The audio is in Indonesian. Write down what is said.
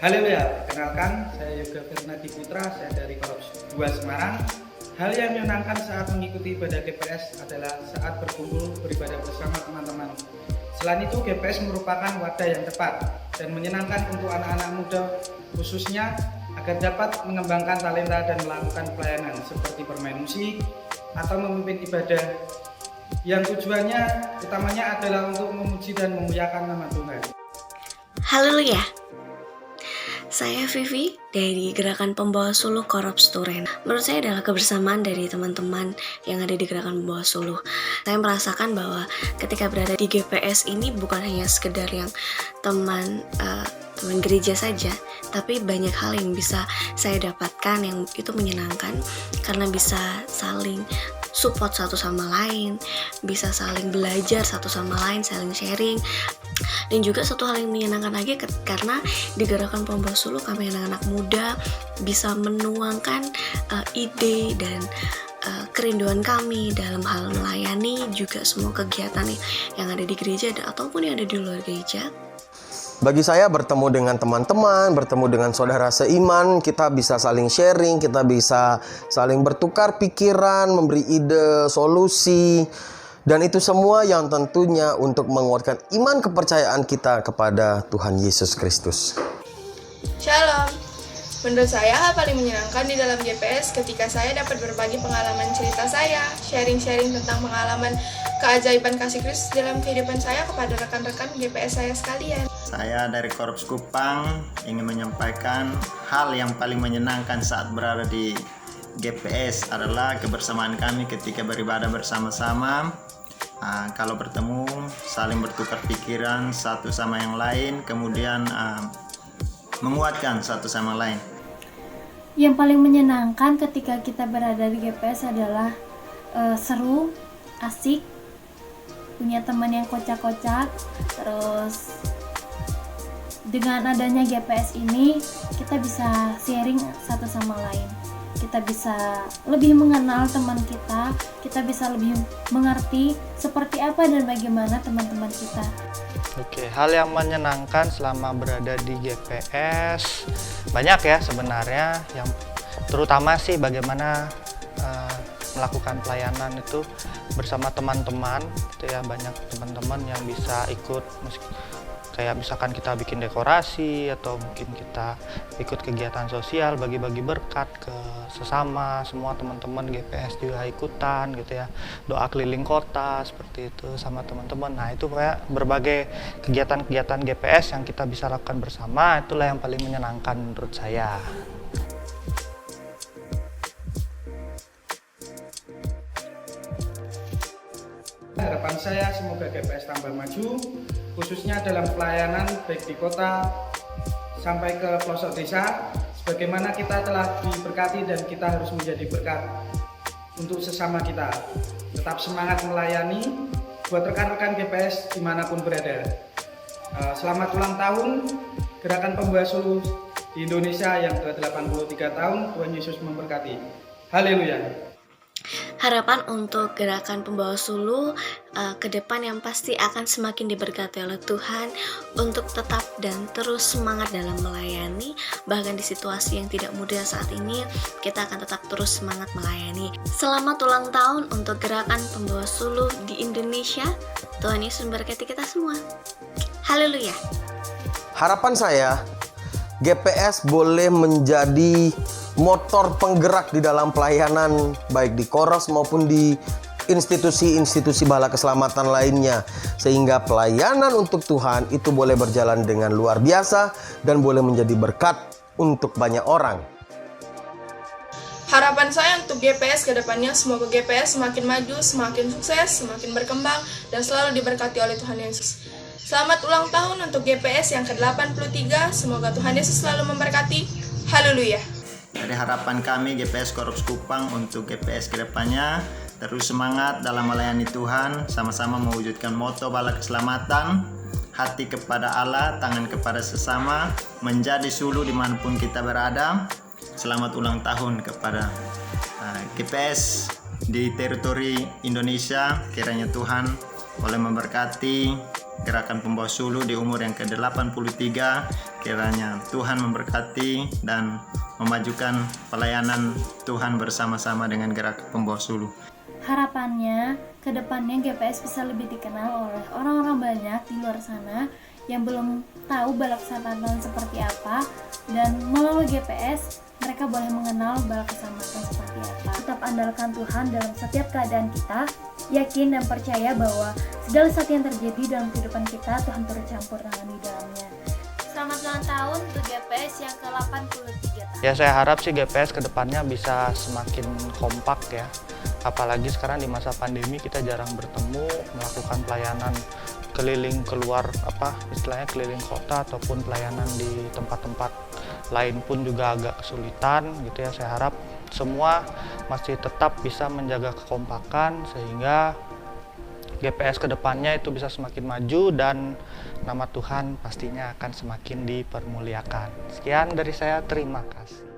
Haleluya, perkenalkan saya Yoga Fernadi Putra, saya dari Korps 2 Semarang. Hal yang menyenangkan saat mengikuti ibadah GPS adalah saat berkumpul beribadah bersama teman-teman. Selain itu, GPS merupakan wadah yang tepat dan menyenangkan untuk anak-anak muda khususnya agar dapat mengembangkan talenta dan melakukan pelayanan seperti bermain musik atau memimpin ibadah yang tujuannya utamanya adalah untuk memuji dan memuliakan nama Tuhan. Haleluya. Saya Vivi dari Gerakan Pembawa Suluh Korps Turen. Menurut saya adalah kebersamaan dari teman-teman yang ada di Gerakan Pembawa Suluh. Saya merasakan bahwa ketika berada di GPS ini bukan hanya sekedar yang teman gereja saja, tapi banyak hal yang bisa saya dapatkan yang itu menyenangkan karena bisa saling support satu sama lain, bisa saling belajar satu sama lain, saling sharing. Dan juga satu hal yang menyenangkan lagi karena di Gerakan Pembawa Suluh kami anak-anak muda bisa menuangkan ide dan kerinduan kami dalam hal melayani juga semua kegiatan yang ada di gereja ataupun yang ada di luar gereja. Bagi saya bertemu dengan teman-teman, bertemu dengan saudara seiman, kita bisa saling sharing, kita bisa saling bertukar pikiran, memberi ide, solusi. Dan itu semua yang tentunya untuk menguatkan iman kepercayaan kita kepada Tuhan Yesus Kristus. Shalom. Menurut saya hal paling menyenangkan di dalam GPS ketika saya dapat berbagi pengalaman cerita saya, sharing-sharing tentang pengalaman keajaiban kasih Kristus dalam kehidupan saya kepada rekan-rekan GPS saya sekalian. Saya dari Korps Kupang ingin menyampaikan hal yang paling menyenangkan saat berada di GPS adalah kebersamaan kami ketika beribadah bersama-sama. Kalau bertemu, saling bertukar pikiran satu sama yang lain, kemudian menguatkan satu sama lain. Yang paling menyenangkan ketika kita berada di GPS adalah seru, asik, punya teman yang kocak-kocak. Terus dengan adanya GPS ini kita bisa sharing satu sama lain. Kita bisa lebih mengenal teman kita bisa lebih mengerti seperti apa dan bagaimana teman-teman kita. Oke, hal yang menyenangkan selama berada di GPS banyak ya sebenarnya, yang terutama sih bagaimana melakukan pelayanan itu bersama teman-teman, itu ya, banyak teman-teman yang bisa ikut, kayak misalkan kita bikin dekorasi atau mungkin kita ikut kegiatan sosial, bagi-bagi berkat ke sesama, semua teman-teman GPS juga ikutan gitu ya, doa keliling kota seperti itu sama teman-teman. Nah itu kayak berbagai kegiatan-kegiatan GPS yang kita bisa lakukan bersama, itulah yang paling menyenangkan menurut saya. Harapan saya semoga GPS tambah maju, khususnya dalam pelayanan baik di kota sampai ke pelosok desa. Sebagaimana kita telah diberkati dan kita harus menjadi berkat untuk sesama kita. Tetap semangat melayani buat rekan-rekan GPS dimanapun berada. Selamat ulang tahun Gerakan Pembawa Suluh di Indonesia yang ke-83 tahun. Tuhan Yesus memberkati. Haleluya. Harapan untuk Gerakan Pembawa Suluh ke depan yang pasti akan semakin diberkati oleh Tuhan untuk tetap dan terus semangat dalam melayani. Bahkan di situasi yang tidak mudah saat ini, kita akan tetap terus semangat melayani. Selamat ulang tahun untuk Gerakan Pembawa Suluh di Indonesia. Tuhan Yesus memberkati kita semua. Haleluya. Harapan saya, GPS boleh menjadi motor penggerak di dalam pelayanan baik di Korps maupun di institusi-institusi bala keselamatan lainnya, sehingga pelayanan untuk Tuhan itu boleh berjalan dengan luar biasa dan boleh menjadi berkat untuk banyak orang. Harapan saya untuk GPS ke depannya, semoga GPS semakin maju, semakin sukses, semakin berkembang, dan selalu diberkati oleh Tuhan Yesus. Selamat ulang tahun untuk GPS yang ke-83, semoga Tuhan Yesus selalu memberkati. Haleluya. Dari harapan kami GPS Korps Kupang untuk GPS kedepannya, terus semangat dalam melayani Tuhan, sama-sama mewujudkan moto bala keselamatan, hati kepada Allah, tangan kepada sesama, menjadi suluh dimanapun kita berada. Selamat ulang tahun kepada GPS di teritori Indonesia. Kiranya Tuhan boleh memberkati Gerakan Pembawa Suluh di umur yang ke-83. Kiranya Tuhan memberkati dan memajukan pelayanan Tuhan bersama-sama dengan Gerakan Pembawa Suluh. Harapannya, ke depannya GPS bisa lebih dikenal oleh orang-orang banyak di luar sana yang belum tahu Balaksamatan seperti apa, dan melalui GPS mereka boleh mengenal Balaksamatan seperti apa. Tetap andalkan Tuhan dalam setiap keadaan kita, yakin dan percaya bahwa segala sesuatu yang terjadi dalam kehidupan kita, Tuhan turut campur tangan di dalamnya. Selamat ulang tahun untuk GPS yang ke-83 tahun. Ya, saya harap sih GPS kedepannya bisa semakin kompak ya. Apalagi sekarang di masa pandemi kita jarang bertemu, melakukan pelayanan keliling keluar istilahnya keliling kota ataupun pelayanan di tempat-tempat lain pun juga agak kesulitan gitu ya. Saya harap semua masih tetap bisa menjaga kekompakan sehingga GPS kedepannya itu bisa semakin maju dan nama Tuhan pastinya akan semakin dipermuliakan. Sekian dari saya, terima kasih.